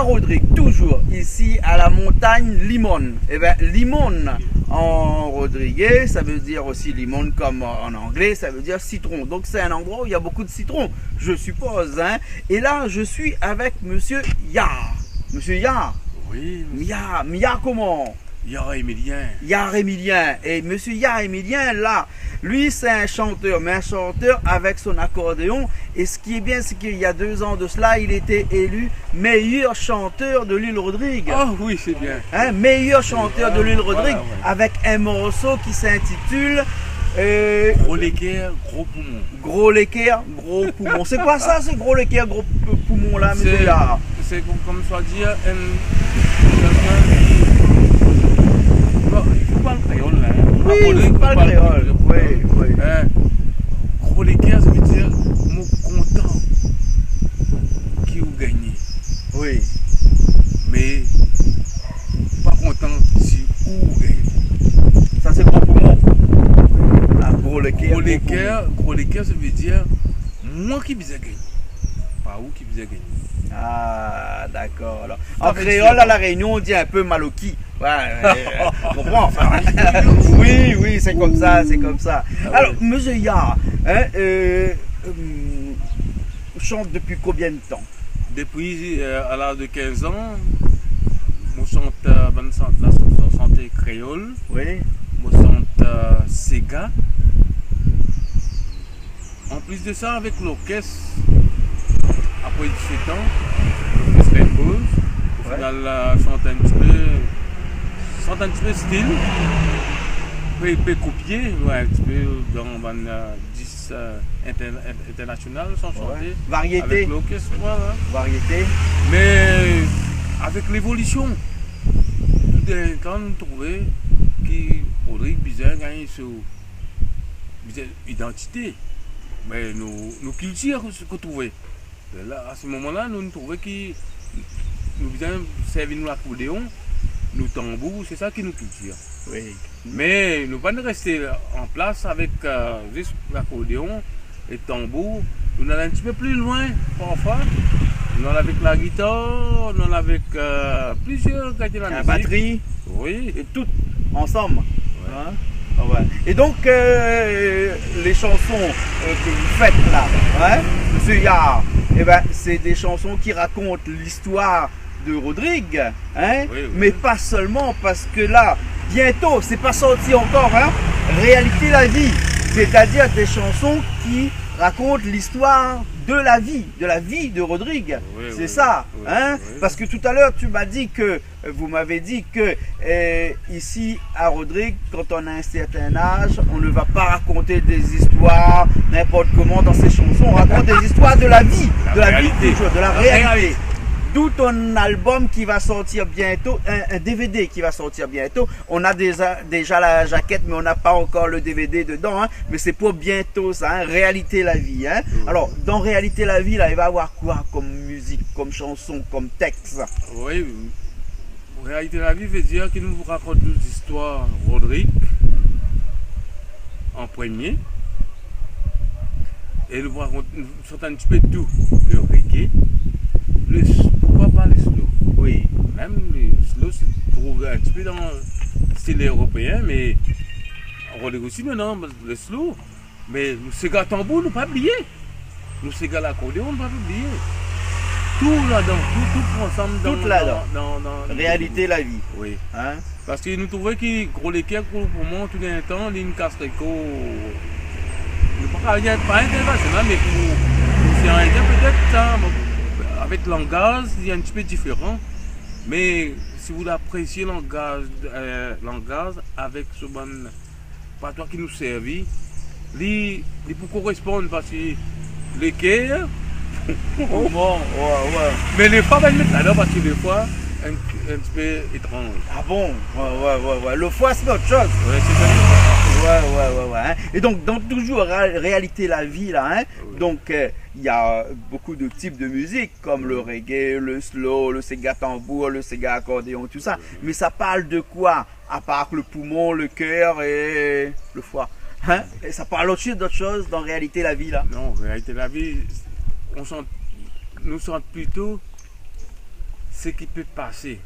Rodrigue, toujours ici à la montagne Limon. Eh bien, Limon en rodriguais, ça veut dire aussi limon comme en anglais, ça veut dire citron. Donc c'est un endroit où il y a beaucoup de citrons, je suppose. Hein. Et là, je suis avec Monsieur Yar. Monsieur Yar. Oui. Yar comment? Yar Émilien. Yar Émilien. Et Monsieur Yar Émilien, là, lui, c'est un chanteur, mais un chanteur avec son accordéon. Et ce qui est bien, c'est qu'il y a 2 ans de cela, il était élu meilleur chanteur de l'île Rodrigue. Ah oui, c'est bien. Hein, meilleur chanteur de l'île Rodrigue, voilà, ouais. avec un morceau qui s'intitule Gros l'équerre, gros poumon. Gros l'équerre, gros poumon. C'est quoi ça, ce gros l'équerre, gros poumon là, monsieur Yar? C'est comme ça dire il parle créole là. Oui, il parle créole. Oui, oui. Gros l'équerre, ça veut dire mon content qui vous gagnez. Oui. Mais pas content si vous gagnez. Ça c'est gros poumon. Ah, gros l'équerre. Gros l'équerre, ça veut dire moi qui vous ai gagné. Pas vous qui vous ai gagné. Ah, d'accord. Alors, en créole, à La Réunion, on dit un peu maloki. Ouais, comprends? Oui, oui, c'est comme ça, c'est comme ça. Alors, monsieur Yar, hein, chante depuis combien de temps? Depuis à l'âge de 15 ans, je chante la santé créole, Oui. je chante Sega. En plus de ça, avec l'orchestre, après 17 ans, l'orchestre Rainbows, au final, chante un petit peu style, peut copier, ouais, un petit peu dans 10 international sans chanter. Variété. Avec l'orchestre, voilà. Variété. Mais avec l'évolution, tout d'un temps, nous trouvons que Rodrigue Bizet gagne sur identité. Mais nos cultures se retrouvaient. Là, à ce moment-là, nous trouvons que nous devons servir l'accordéon, nos tambours, c'est ça qui nous culture. Oui. Mais nous ne pouvons pas rester en place avec juste l'accordéon et le tambour. Nous allons un petit peu plus loin parfois. Nous allons avec la guitare, nous allons avec plusieurs gars de la musique. La batterie. Oui. Et tout ensemble. Ouais. Hein? Ouais. Et donc, les chansons que vous faites là, hein, monsieur Yar, eh ben, c'est des chansons qui racontent l'histoire de Rodrigue, hein, Oui, oui. mais pas seulement, parce que là, bientôt, c'est pas sorti encore, hein, Réalité la vie, c'est-à-dire des chansons qui racontent l'histoire de la vie de Rodrigue, Oui, c'est oui, ça, oui, hein, oui. parce que tout à l'heure tu m'as dit que, vous m'avez dit que ici à Rodrigue, quand on a un certain âge, on ne va pas raconter des histoires n'importe comment dans ses chansons, on raconte des histoires de la vie, de la vie toujours, de la réalité. D'où ton album qui va sortir bientôt, un DVD qui va sortir bientôt. On a déjà la jaquette, mais on n'a pas encore le DVD dedans. Hein, mais c'est pour bientôt ça, hein, Réalité la vie. Hein. Alors, dans Réalité la vie, là, il va y avoir quoi comme musique, comme chanson, comme texte? Oui, Réalité la vie veut dire qu'il nous raconte nos histoires Rodrigue en premier. Et nous raconte un petit peu tout. Le reggae, pourquoi pas les slow? Oui. Même les slow se trouvent un petit peu dans le style européen, mais Rodrigue aussi maintenant, le slow. Mais nous Sega tambour, nous pas oublier. Nous Sega l'accordéon, nous pas oublier. Tout là-dedans, tout ensemble Tout là-dedans. Dans Réalité la vie. Oui. Hein? Parce que nous trouvons que gros l'équerre pour moi tout d'un temps, il y a une casse-réco. Nous pas international, mais pour c'est peut-être ça. Avec le langage, il y a un petit peu différent. Mais si vous appréciez le langage avec ce bon patois qui nous servit, il peut correspondre parce que l'équerre. Oh bon, ouais. Mais les fois, on va le mettre là-dedans parce que des fois, un petit peu étrange. Ah bon? Ouais. Le foie, c'est autre chose. Ouais, c'est ça. Ouais. Hein. Et donc, dans toujours Réalité la vie, là, hein, Oui. donc, il y a beaucoup de types de musique, comme le reggae, le slow, le Sega tambour, le Sega accordéon, tout ça. Mais ça parle de quoi? À part le poumon, le cœur et le foie. Hein? Et ça parle aussi d'autres choses dans Réalité la vie, là. Non, Réalité la vie, nous sentons plutôt ce qui peut passer.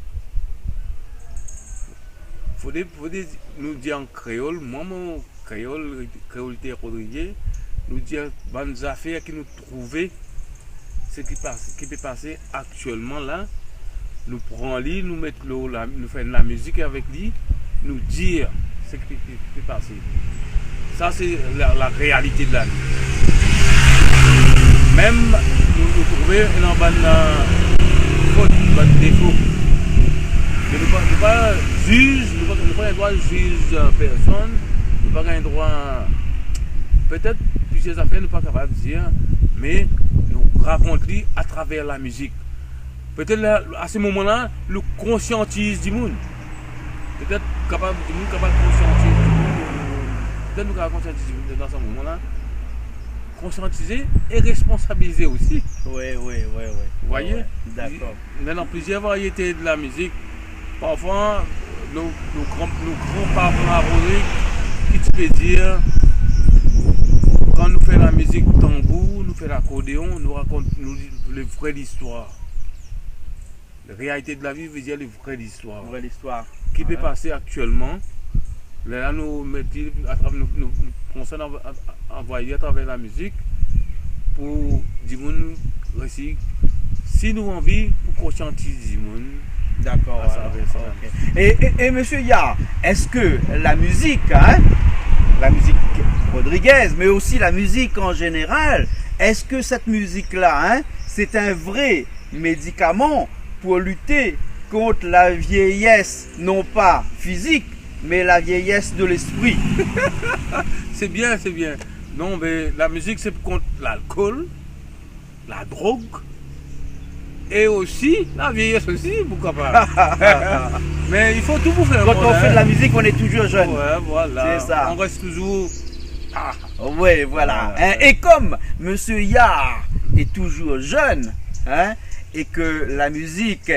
Faudrait nous dire en créole, moi mon créole Rodriguez, nous dire bonnes affaires qui nous trouver ce qui peut passer actuellement là. Nous prenons lui, nous mettons nous faisons la musique avec lui, nous dire ce qui peut passer. Ça c'est la réalité de la vie. Même nous trouver un bonne faute, un bon défaut. Mais nous ne pas juge, nous ne pas droit juge personne, nous pas un droit. Peut-être plusieurs affaires nous pas capables de dire, mais nous racontons à travers la musique. Peut-être à ce moment-là, nous conscientise du monde. Peut-être capable du monde capable de conscientiser du monde. Peut-être nous capable conscientiser du monde dans ce moment-là. Conscientiser et responsabiliser aussi. Oui. Vous voyez? Ouais, d'accord. Dans plusieurs variétés de la musique. Parfois, nos grands-parents à Rodrigue, qui tu peux dire, quand nous faisons la musique tambour, nous faisons l'accordéon, nous racontons le vrai l'histoire. La réalité de la vie veut dire le vrai l'histoire. Vraie l'histoire. Qui peut passer actuellement. Là, nous mettons à travers nous envoyer à travers la musique pour dire aussi, si nous envie pour conscientiser le monde. D'accord. Okay. Et monsieur Yard, est-ce que la musique, la musique Rodriguez, mais aussi la musique en général, est-ce que cette musique-là, c'est un vrai médicament pour lutter contre la vieillesse, non pas physique, mais la vieillesse de l'esprit? C'est bien. Non, mais la musique, c'est contre l'alcool, la drogue, et aussi la vieillesse aussi, pourquoi pas. Mais il faut tout pour faire. Quand on fait de la musique, on est toujours jeune. Ouais, voilà. C'est ça. On reste toujours. Oui, voilà. Et comme monsieur Yard est toujours jeune, et que la musique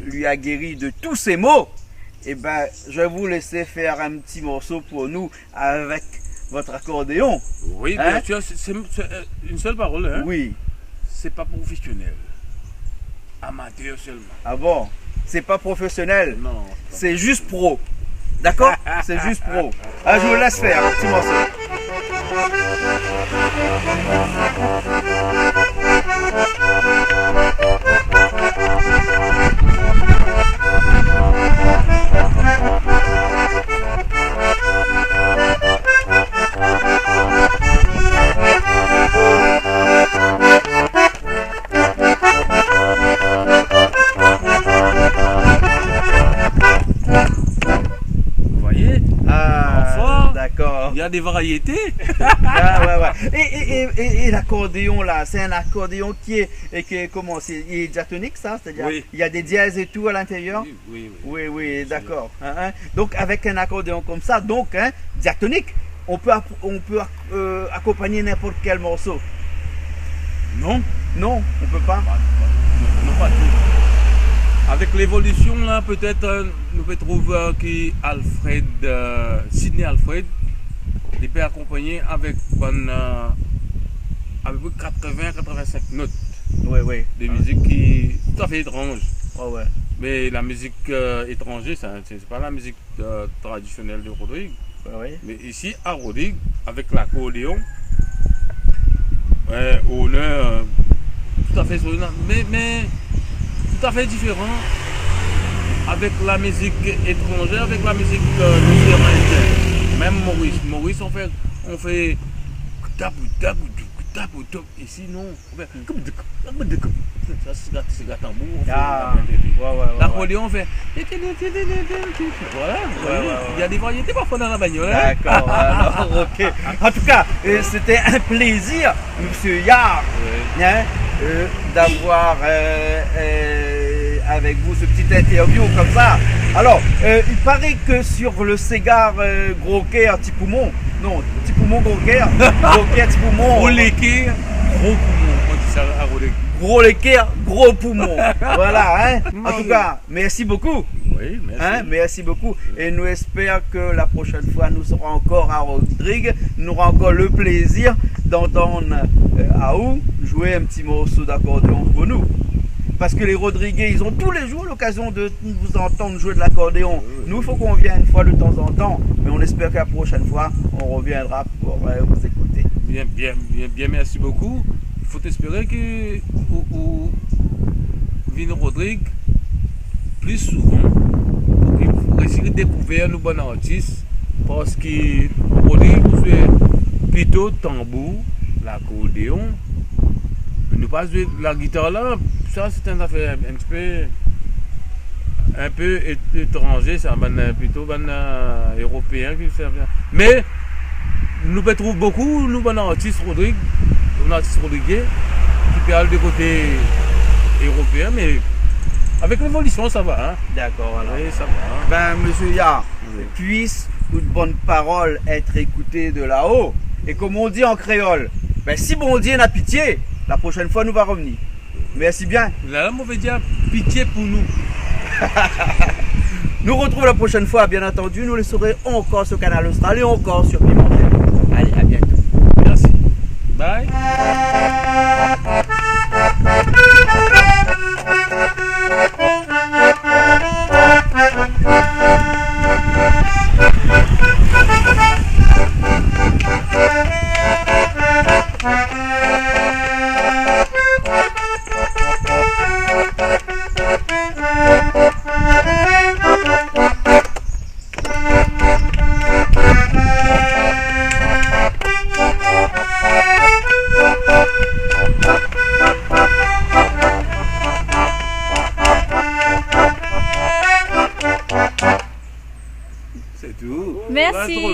lui a guéri de tous ses maux, eh ben, je vais vous laisser faire un petit morceau pour nous avec votre accordéon. Oui, bien sûr, c'est une seule parole. Oui. C'est pas professionnel. Amateur seulement. Ah bon? C'est pas professionnel? Non. C'est juste pro. D'accord? C'est juste pro. Je vous laisse faire un petit morceau. Il y a des variétés. Et l'accordéon là, c'est un accordéon qui est comment, il est diatonique, ça, c'est-à-dire il y a des dièses et tout à l'intérieur. Oui, d'accord. Donc avec un accordéon comme ça, donc diatonique, on peut accompagner n'importe quel morceau. Non, on peut pas. Non, pas tout. Avec l'évolution là, peut-être nous pouvons trouver Sidney Alfred. Il peut accompagner avec 80-85 notes. Oui. Des musiques qui sont tout à fait étranges. Ouais. Mais la musique étrangère, c'est pas la musique traditionnelle de Rodrigue. Ouais. Mais ici, à Rodrigue, avec l'accordéon, on est tout à fait souriant, mais tout à fait différent avec la musique étrangère, avec la musique américaine. Même Maurice, on fait ici non, on fait ça c'est tambour. L'accordéon on fait voilà. Il y a des variétés parfois dans la bagnole. D'accord. Alors, ok. En tout cas, c'était un plaisir, monsieur Yard, d'avoir avec vous ce petit interview comme ça. Alors, il paraît que sur le Ségard Gros Caire, Petit Poumon, non, Petit Poumon Gros Caire, Gros Caire, Petit Poumon. Gros Léquer, Gros Poumon, on dit ça à Rodrigue. Gros Léquer, Gros Poumon. Voilà, En tout cas, merci beaucoup. Oui, merci. Merci beaucoup. Et nous espérons que la prochaine fois, nous serons encore à Rodrigue. Nous aurons encore le plaisir d'entendre Aou jouer un petit morceau d'accordéon pour nous. Parce que les Rodriguez, ils ont tous les jours l'occasion de vous entendre jouer de l'accordéon. Nous, il faut qu'on vienne une fois de temps en temps. Mais on espère que la prochaine fois, on reviendra pour vous écouter. Bien, merci beaucoup. Il faut espérer que Vino Rodrigue plus souvent pour essayer de découvrir nos bons artistes parce que Rodrigue c'est plutôt tambour, l'accordéon. Nous pas jouer la guitare là, ça c'est une affaire un peu étranger, c'est plutôt européen qui fait. Mais nous trouvons beaucoup nous bons artistes Rodrigue, un artiste rodriguais qui parle du côté européen, mais avec l'évolution ça va. Hein? D'accord, alors. Oui, ça va. Ben, monsieur Ya, puisse toute bonne parole être écoutée de là-haut, et comme on dit en créole, ben, si bon Dieu n'a pitié, la prochaine fois nous va revenir. Merci bien. Là, on veut dire pitié pour nous. Nous retrouvons la prochaine fois, bien entendu. Nous les saurons encore sur Canal Austral et encore sur Pimentel. Allez, à bientôt. Merci. Bye. C'est tout. Merci.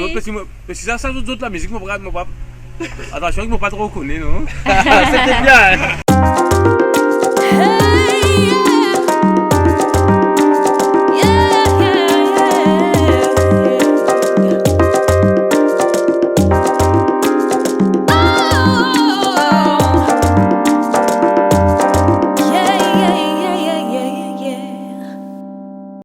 Parce que ça, d'autres la musique, attention, ils ne m'ont pas trop reconnu, non? C'était bien. Hein.